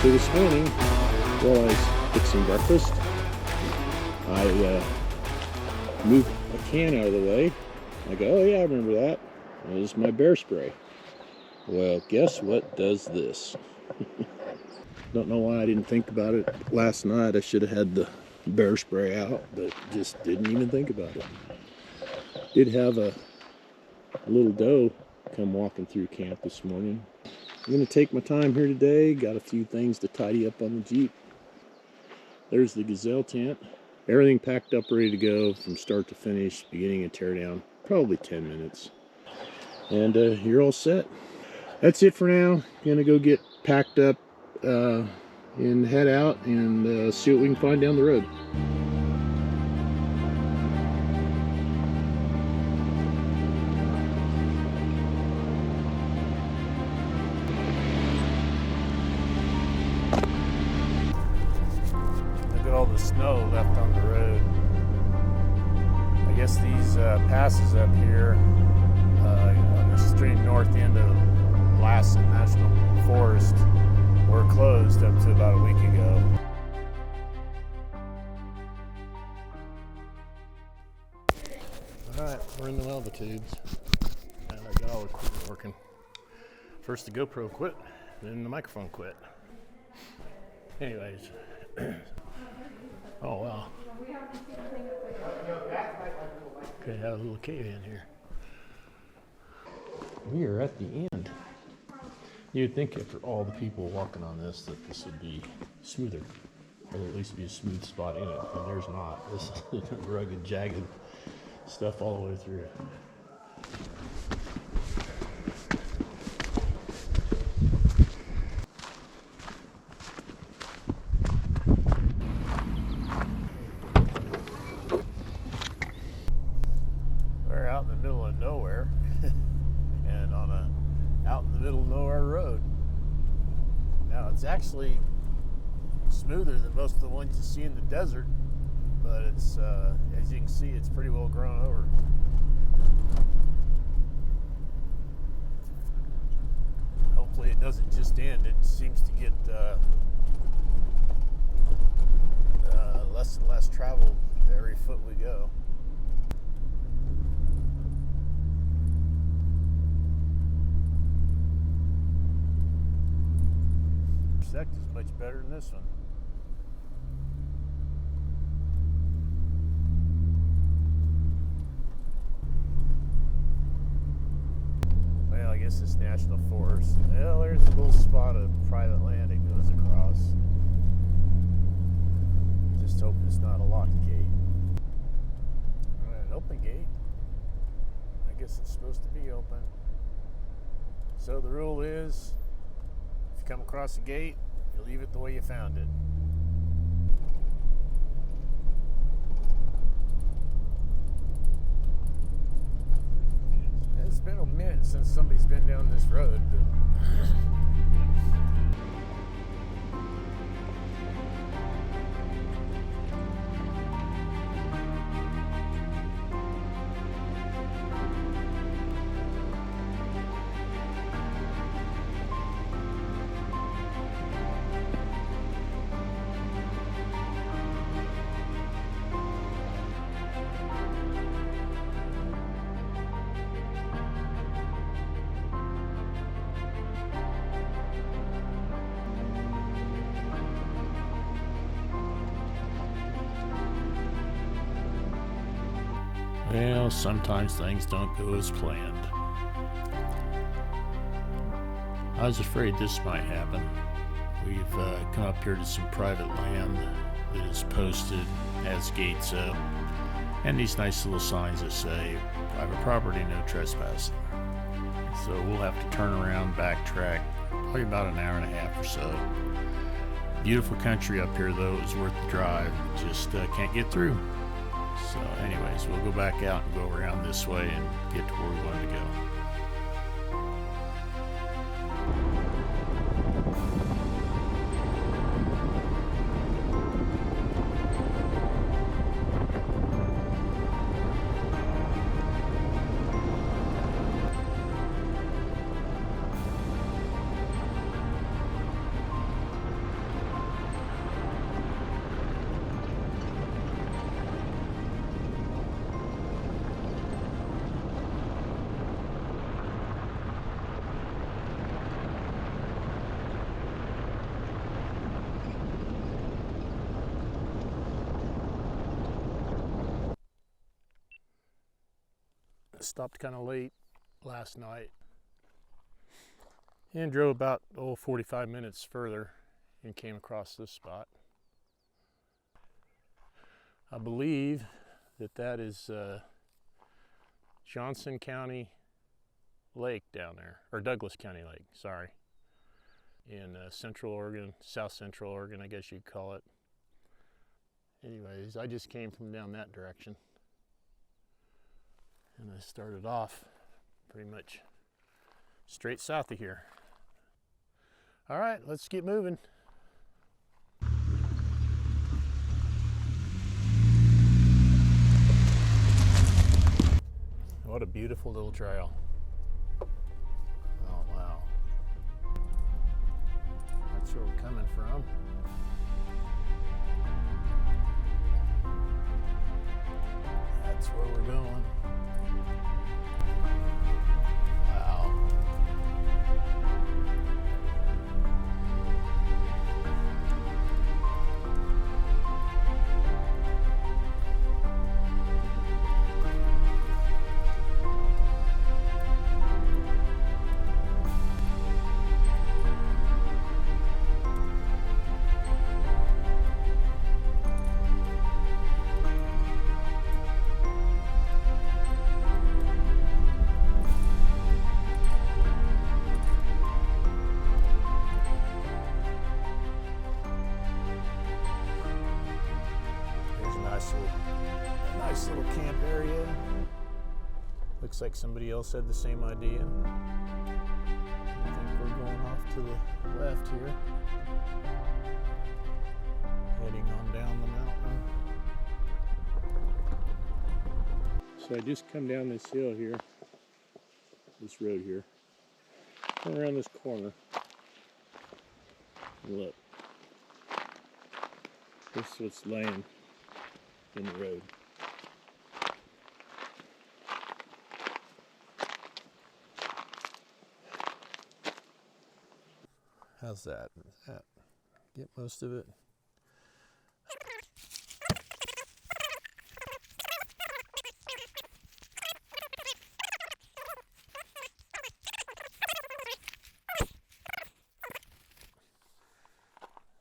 So this morning, while I was fixing breakfast, I moved a can out of the way. I go, oh yeah, I remember that. That was my bear spray. Well, guess what does this? Don't know why I didn't think about it last night. I should have had the bear spray out, but just didn't even think about it. Did have a little doe come walking through camp this morning. I'm going to take my time here today. Got a few things to tidy up on the Jeep. There's the gazelle tent. Everything packed up, ready to go from start to finish, beginning and tear down. Probably 10 minutes. And you're all set. That's it for now. Gonna go get packed up and head out and see what we can find down the road. Look at all the snow left on the road. I guess these passes up here on the extreme north end of Lassen National Forest were closed up to about a week ago. Alright, we're in the altitudes. And I got all the equipment working. First the GoPro quit, then the microphone quit. Anyways. Oh wow. Could have a little cave in here. We are at the end. You'd think after all the people walking on this that this would be smoother, or at least be a smooth spot in it, and there's not. This is rugged, jagged stuff all the way through. We're out in the middle of nowhere. And on a out in the middle of nowhere road. Now it's actually smoother than most of the ones you see in the desert, but it's as you can see, it's pretty well grown over. Hopefully it doesn't just end. It seems to get less and less traveled every foot we go. Sect is much better than this one. Well, I guess it's national forest. Well, there's a little spot of private land it goes across. Just hope it's not a locked gate. An open gate. I guess it's supposed to be open. So the rule is, if you come across a gate, you leave it the way you found it. It's been a minute since somebody's been down this road, but well, sometimes things don't go as planned. I was afraid this might happen. We've come up here to some private land that is posted, has gates up, and these nice little signs that say, private property, no trespassing. So we'll have to turn around, backtrack, probably about an hour and a half or so. Beautiful country up here though, it was worth the drive, just can't get through. So anyways, we'll go back out and go around this way and get to where we wanted to go. Stopped kind of late last night and drove about 45 minutes further and came across this spot. I believe that is Johnson County Lake down there, or Douglas County Lake, sorry, in Central Oregon, South Central Oregon, I guess you'd call it. Anyways, I just came from down that direction, and I started off pretty much straight south of here. All right, let's get moving. What a beautiful little trail. Oh, wow. That's where we're coming from. That's where we're going. Wow. Nice little camp area. Looks like somebody else had the same idea. I think we're going off to the left here. Heading on down the mountain. So I just come down this hill here, this road here, come around this corner, and look, this is what's laying in the road. How's that? Does that get most of it?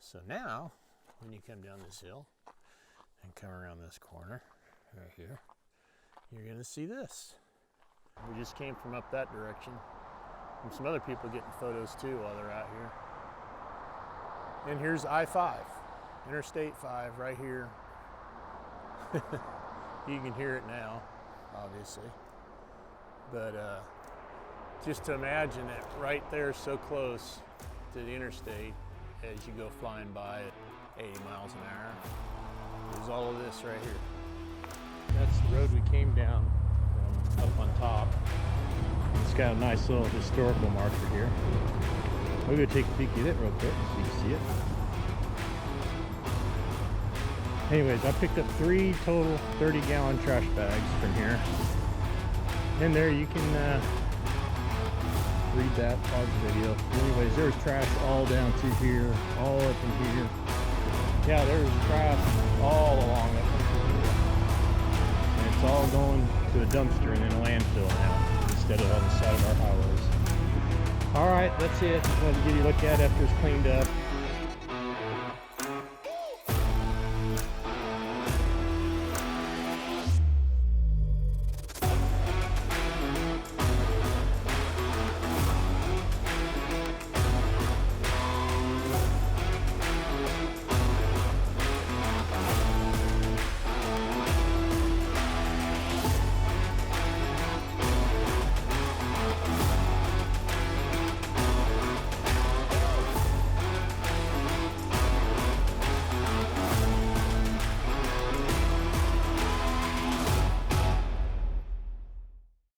So now, when you come down this hill and come around this corner right here, you're gonna see this. We just came from up that direction. And some other people getting photos too while they're out here. And here's I-5, Interstate 5 right here. You can hear it now, obviously. But just to imagine it right there so close to the interstate as you go flying by at 80 miles an hour. There's all of this right here. That's the road we came down from up on top. It's got a nice little historical marker here. We're going to take a peek at it real quick so you can see it. Anyways, I picked up 3 total 30-gallon trash bags from here. And there you can read that, pause the video. Anyways, there's trash all down through here, all up in here. Yeah, there's trash all along up through here. And it's all going to a dumpster and then a landfill now, instead of on the side of our highways. All right, that's it. Just wanted to give you a look at it after it's cleaned up.